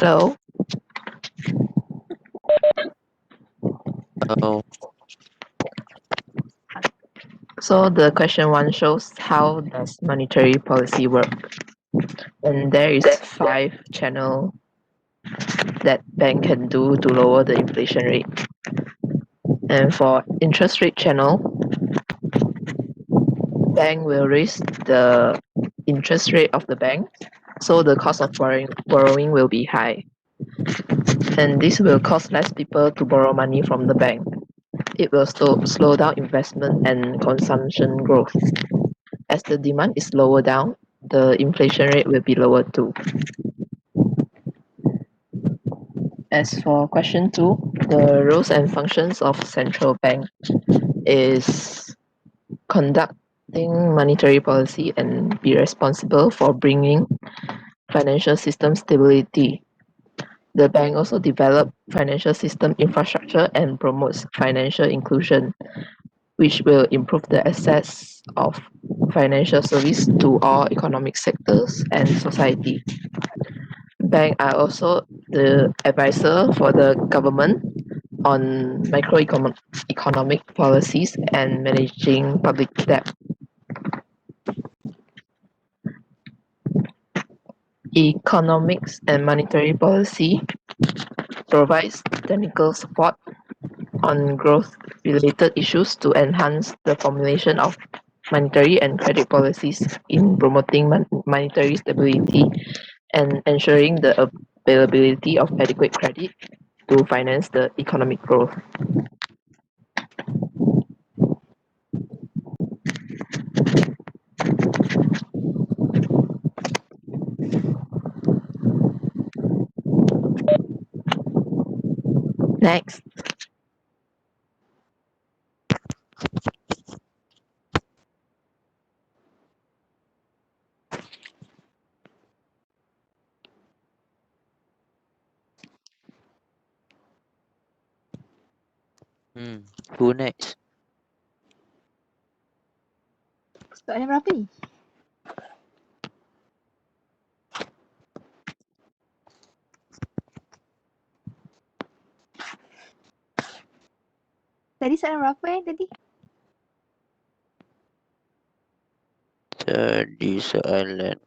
Hello. Oh, So the question one shows how does monetary policy work? And there is 5 channel that bank can do to lower the inflation rate. And for interest rate channel, bank will raise the interest rate of the bank, so the cost of borrowing will be high. And this will cause less people to borrow money from the bank. It will slow down investment and consumption growth. As the demand is lower down, the inflation rate will be lower too. As for question 2, the roles and functions of central bank is conducting monetary policy and be responsible for bringing financial system stability. The bank also develop financial system infrastructure and promotes financial inclusion, which will improve the access of financial service to all economic sectors and society. Bank are also the advisor for the government on economic policies and managing public debt. Economics and monetary policy provides technical support on growth-related issues to enhance the formulation of monetary and credit policies in promoting monetary stability and ensuring the availability of adequate credit to finance the economic growth. Next. who next? Soalan berapa ni? Tadi soalan berapa tadi? Tadi soalan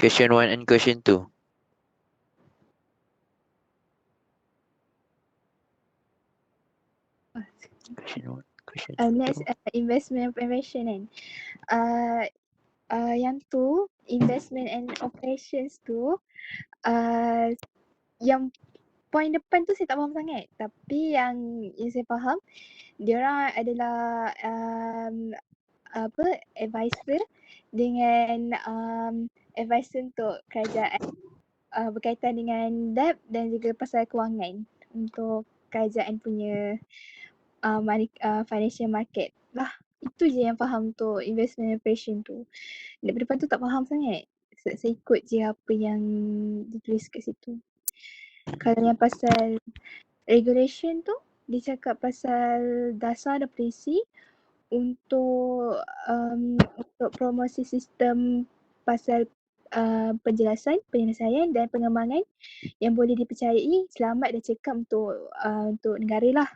question 1 and question 2. Question 1, question 2. Next investment and prevention kan. Yang tu investment and operations tu yang point depan tu saya tak faham sangat. Tapi yang saya faham diorang adalah advisor dengan advisor untuk kerajaan berkaitan dengan debt dan juga pasal kewangan untuk kerajaan punya financial market lah. Itu je yang faham untuk investment operation tu. Depan tu tak faham sangat. Saya ikut je apa yang ditulis kat situ. Kalau yang pasal regulation tu, dia cakap pasal dasar dan polisi untuk promosi sistem pasal penjelasan, penyelesaian dan pengembangan yang boleh dipercayai, selamat dan cekap untuk negara lah.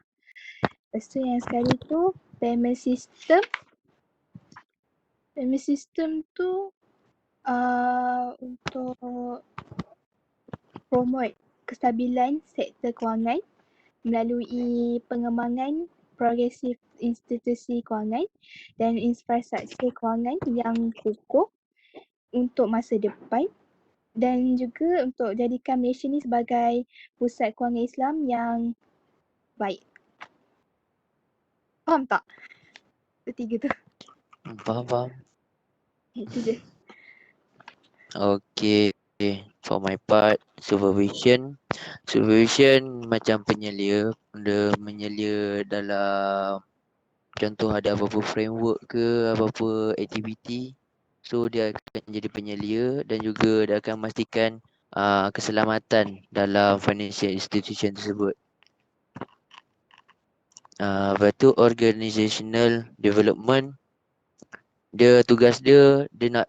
Lepas tu yang sekali tu payment system. Payment system tu untuk promote kestabilan sektor kewangan melalui pengembangan progresif institusi kewangan dan infrastruktur kewangan yang kukuh untuk masa depan dan juga untuk jadikan Malaysia ni sebagai pusat kewangan Islam yang baik. Faham tak? Ketiga tu. Faham. Itu je. Okay. For my part, supervision macam penyelia. Dia menyelia dalam contoh ada apa-apa framework ke apa-apa aktiviti. So dia akan jadi penyelia dan juga dia akan memastikan keselamatan dalam financial institution tersebut. Lepas tu organizational development, tugas dia dia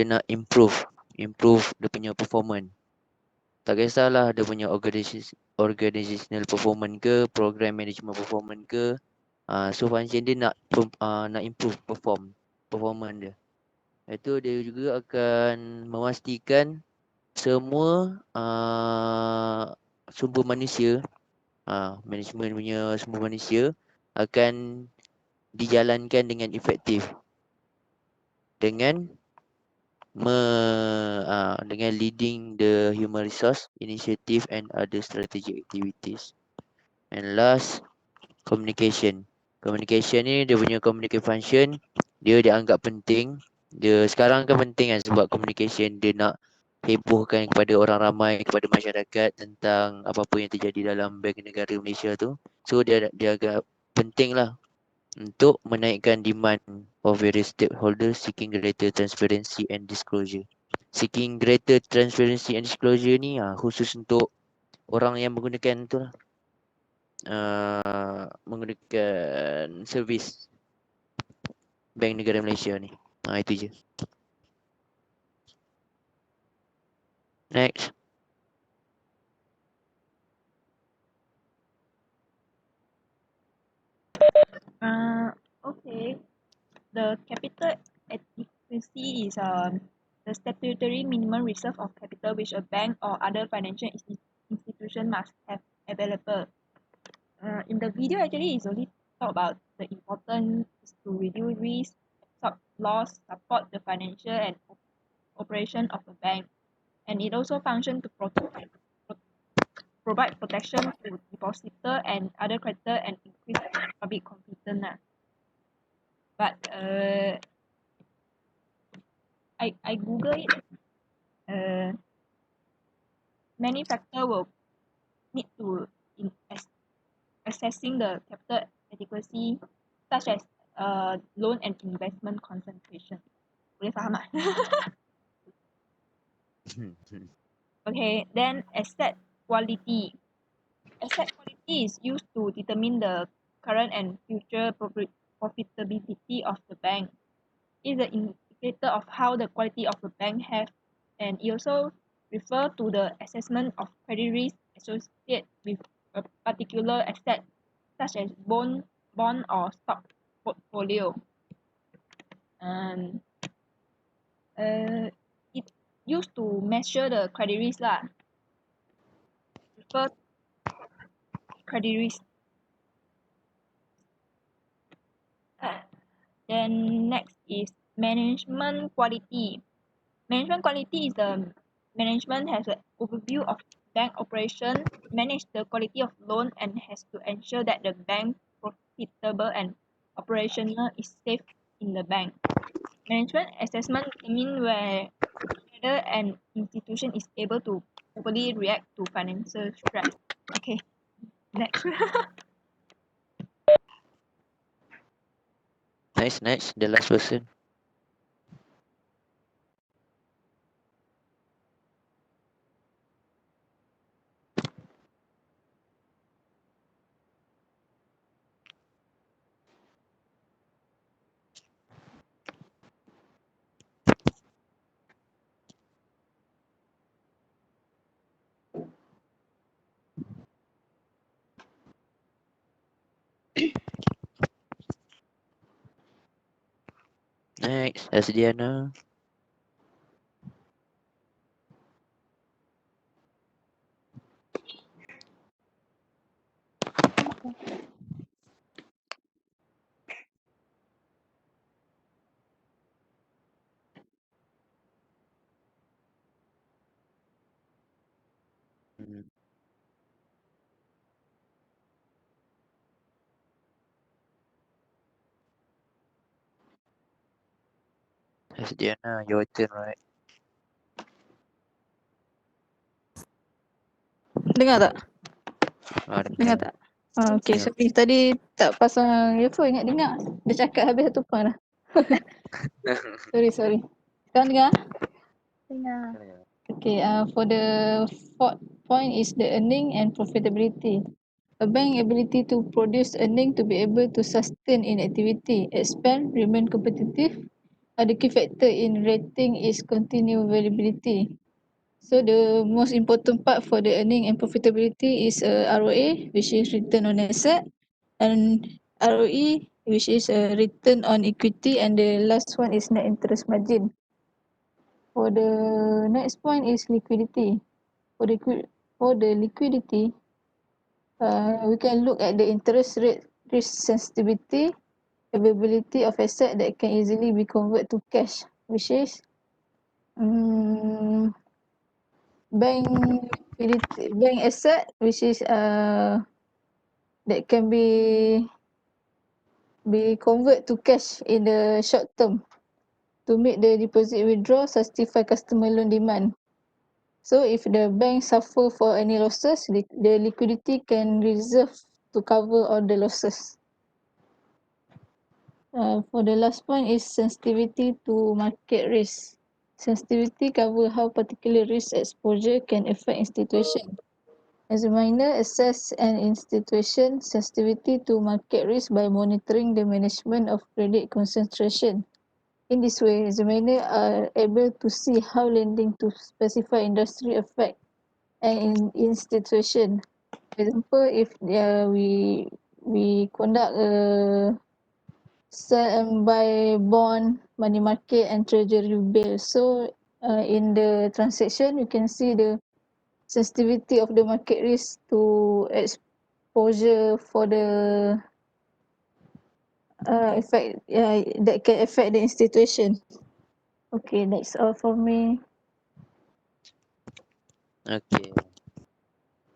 nak improve dia punya performance. Tak kisahlah dia punya organizational performance ke, program management performance ke. So function dia nak improve performance dia. Itu dia juga akan memastikan semua sumber manusia, management punya sumber manusia akan dijalankan dengan efektif dengan dengan leading the human resource initiative and other strategic activities. And last, communication. Communication ni dia punya communication function, dia dianggap penting. Dia sekarang kan penting kan sebab communication dia nak hebohkan kepada orang ramai, kepada masyarakat tentang apa-apa yang terjadi dalam bank negara Malaysia tu. So dia agak penting lah untuk menaikkan demand of various stakeholders seeking greater transparency and disclosure. Seeking greater transparency and disclosure ni khusus untuk orang yang menggunakan tu lah. Menggunakan servis Bank Negara Malaysia ni. Itu je. Next. Okay. The capital adequacy is the statutory minimum reserve of capital which a bank or other financial institution must have available. In the video, actually, it's only talk about the importance to reduce risk, absorb loss, support the financial and operation of the bank, and it also functions to provide protection to depositor and other creditor and increase public confidence. But I Google it. Many factors will need to in assessing the capital adequacy, such as loan and investment concentration. Boleh faham tak? Okay, then asset quality. Asset quality is used to determine the current and future profitability of the bank. It is an indicator of how the quality of the bank have, and it also refer to the assessment of credit risk associated with a particular asset, such as bond or stock portfolio. It used to measure the credit risk lah. Refer credit risk. Then next is management quality. Management quality is the management has an overview of bank operation, manage the quality of loan, and has to ensure that the bank profitable and operational is safe in the bank. Management assessment means whether an institution is able to properly react to financial stress. Okay, next. Nice. The last person. Next, Asdiana. Asdiana, your turn, right? Dengar tak? Dengar Dengar. tak? Okay, Ya. sorry. Tadi tak pasang earphone, ingat dengar. Dia cakap habis satu point lah. Sorry. Sekarang dengar? Dengar. Okay, for the fourth point is the earning and profitability. A bank ability to produce earning to be able to sustain in activity, expand, remain competitive. The key factor in rating is continued variability. So the most important part for the earning and profitability is ROA, which is return on asset, and ROE, which is return on equity, and the last one is net interest margin. For the next point is liquidity. For the liquidity, we can look at the interest rate risk sensitivity, availability of asset that can easily be converted to cash, which is bank liquidity, bank asset, which is that can be converted to cash in the short term to meet the deposit withdrawal, satisfy customer loan demand. So if the bank suffer for any losses, the liquidity can reserve to cover all the losses. For the last point is sensitivity to market risk. Sensitivity cover how particular risk exposure can affect institution. Examiner assess an institution sensitivity to market risk by monitoring the management of credit concentration. In this way, examiner are able to see how lending to specified industry affect an institution. For example, if we conduct a sell and buy bond, money market and treasury bill. So in the transaction, you can see the sensitivity of the market risk to exposure for the effect that can affect the institution. Okay, that's all for me. Okay.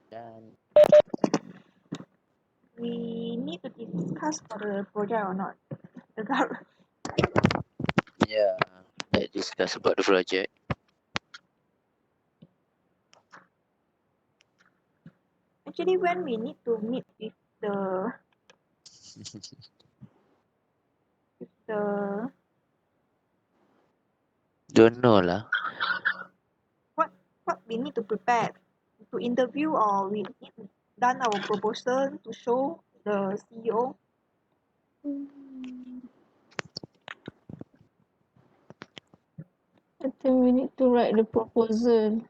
Dan We need to discuss for the project or not? The gov- yeah, let's discuss about the project. Actually, when we need to meet with the Don't know lah. what we need to prepare to interview, or we need to done our proposal to show the CEO. I think we need to write the proposal.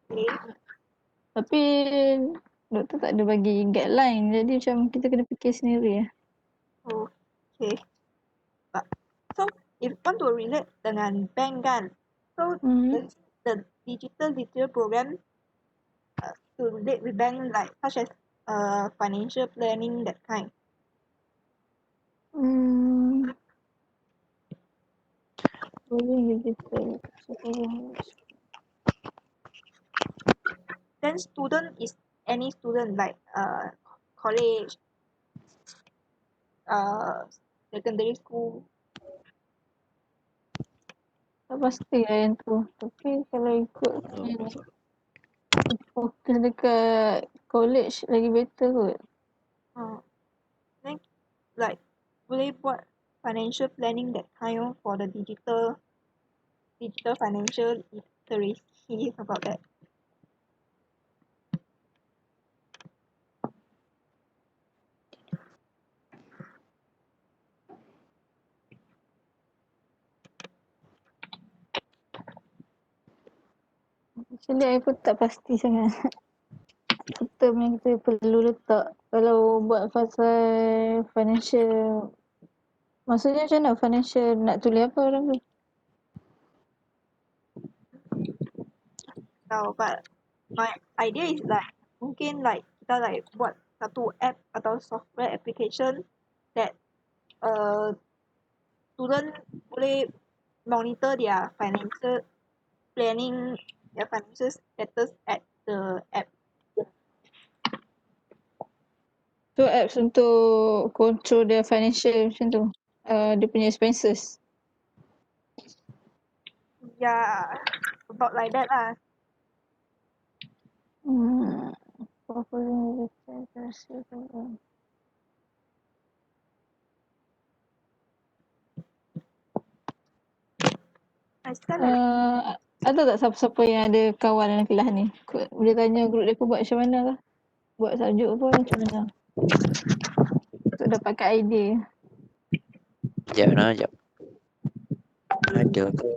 Okay. Tapi doktor tak ada bagi guideline, jadi macam kita kena fikir sendiri lah. Okay. So if want to relate dengan bank kan, so the digital program to relate with bank, like such as financial planning, that kind. Digital. Then student is any student, like college, secondary school. Tak pasti lah yang tu. Tapi kalau ikut fokus dekat college lagi better kot. Then like boleh buat financial planning, that kind of, for the digital financial literacy about that. Actually I pun tak pasti sangat. Term yang kita perlu letak kalau buat pasal financial. Maksudnya macam mana financial, nak tulis apa orang tu? So, but my idea is like mungkin like kita like buat satu app atau software application that student boleh monitor their financial planning, their financial status at the app. So apps untuk control their financial macam tu. Dia punya expenses. Yeah, about like that lah. I send Ada tak siapa-siapa yang ada kawan dalam kelas ni? Boleh tanya grup dia buat macam mana lah. Buat sajuk pun macam mana. Untuk dapatkan idea. Sekejap. Ada ke?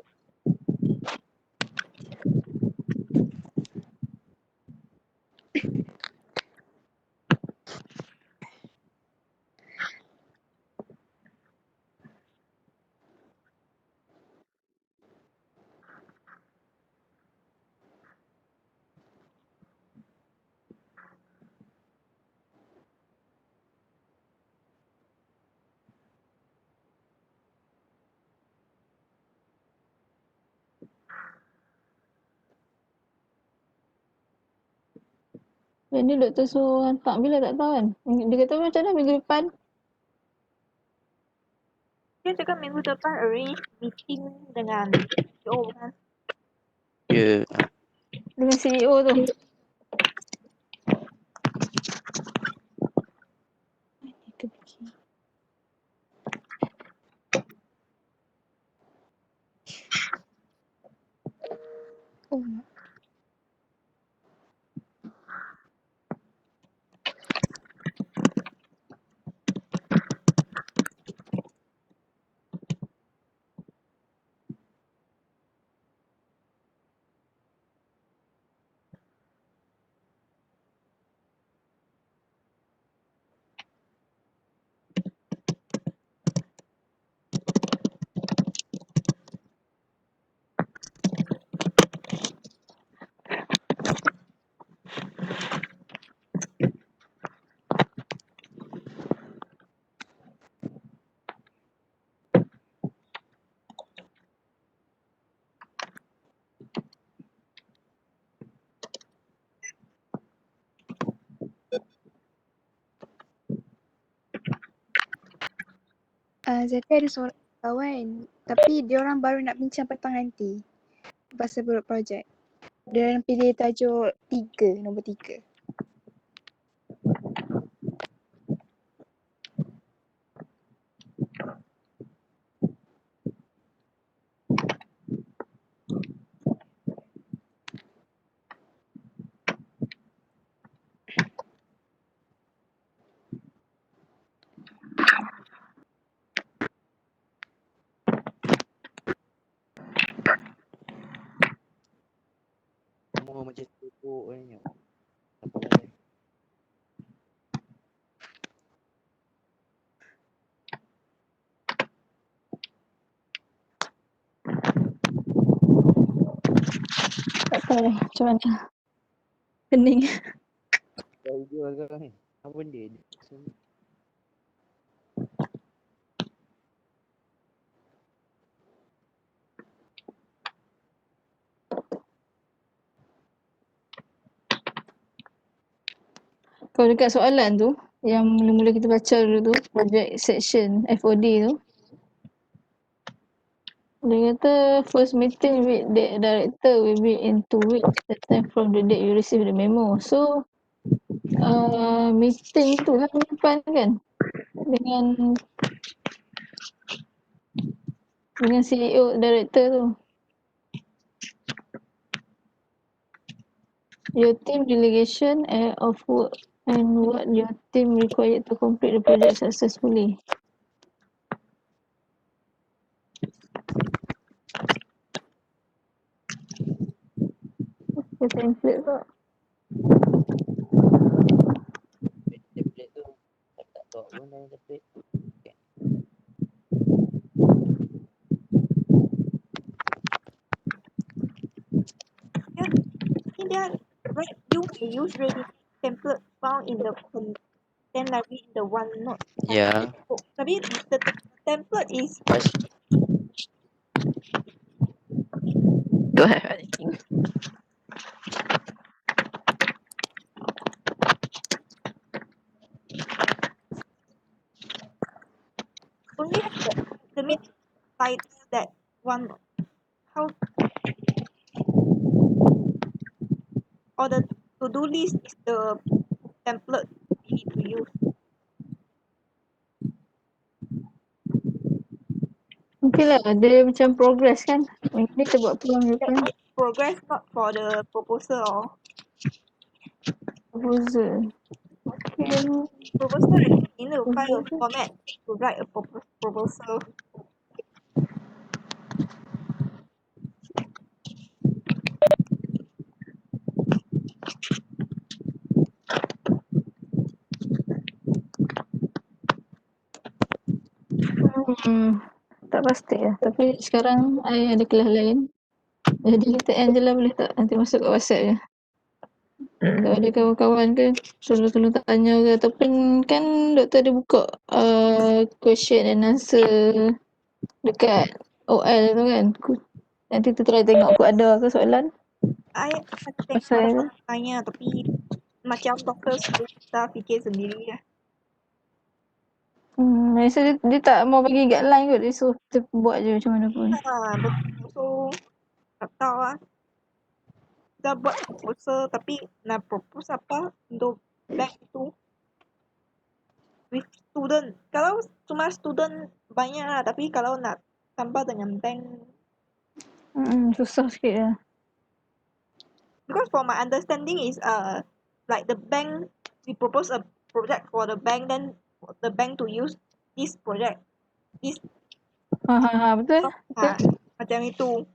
Yang ni doktor suruh hantar bila tak tahu kan. Dia kata macam mana minggu depan. Dia cakap minggu depan arrange meeting dengan CEO kan. Ya. Dengan CEO tu. Oh. Zati ada seorang kawan, tapi dia orang baru nak bincang petang nanti pasal projek. Dia orang pilih tajuk 3, nombor 3. Semua macam tutup ni. Apa lagi? Tak tahu lah macam mana. Pening. Tahu jual kau ni. Apa benda ni? Kalau dekat soalan tu, yang mula-mula kita baca dulu tu, project section FOD tu. Dia kata first meeting with the director will be in 2 weeks. The time from the date you receive the memo. So, meeting tu kan minggu depan kan? Dengan CEO director tu. Your team delegation of work and what your team required to complete the project successfully. The template tu. Template tu tak tahu pun dalam template. Dia you may use ready template found in the content library in the OneNote. Ya. Tapi the template is Pas Don't have anything. only have the meeting title that one. How or the to-do list is the template we need to use. Mungkin lah dia macam progress kan. Ini kita buat peluang depan. progress, not for the proposal or Proposal. Okay. proposal. I think you need to find a format to write a proposal. Tak pasti lah. Tapi sekarang I ada kelas lain. Jadi kita end je lah, boleh tak? Nanti masuk kat WhatsApp je. Kalau ada kawan-kawan ke, tolong tanya ke. Ataupun kan doktor ada buka question and answer dekat OL tu kan. Nanti tu try tengok aku ada ke soalan. I tengok Pasal ada orang tanya tapi macam doktor suruh kita fikir sendiri lah. Biasa dia tak mau bagi guideline kot. Dia suruh kita buat je macam mana pun. Betul. So tak tahu lah. Kita buat proposal tapi nak propose apa untuk bank tu with student. Kalau cuma student banyak lah, tapi kalau nak tambah dengan bank, Susah sikit lah. because for my understanding is like the bank, we propose a project for the bank, then the bank to use this project, this Betul. macam itu.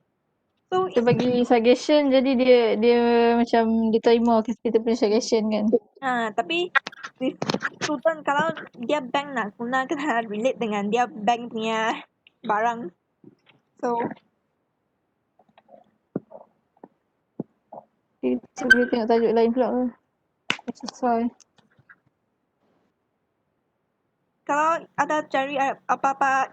So Kita bagi suggestion, jadi dia macam diterima kita punya suggestion kan. tapi with student, kalau dia bank nak guna kena relate dengan dia bank punya barang. So Kita boleh tengok tajuk lain pula ke. Sesuai. kalau ada cari apa-apa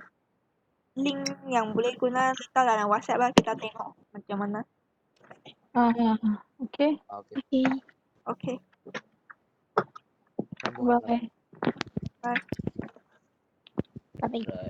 link yang boleh guna, letak dalam WhatsApp lah, kita tengok macam mana. Okay. Okay. Okay. Sambung lah. Bye. Bye. Bye. Right.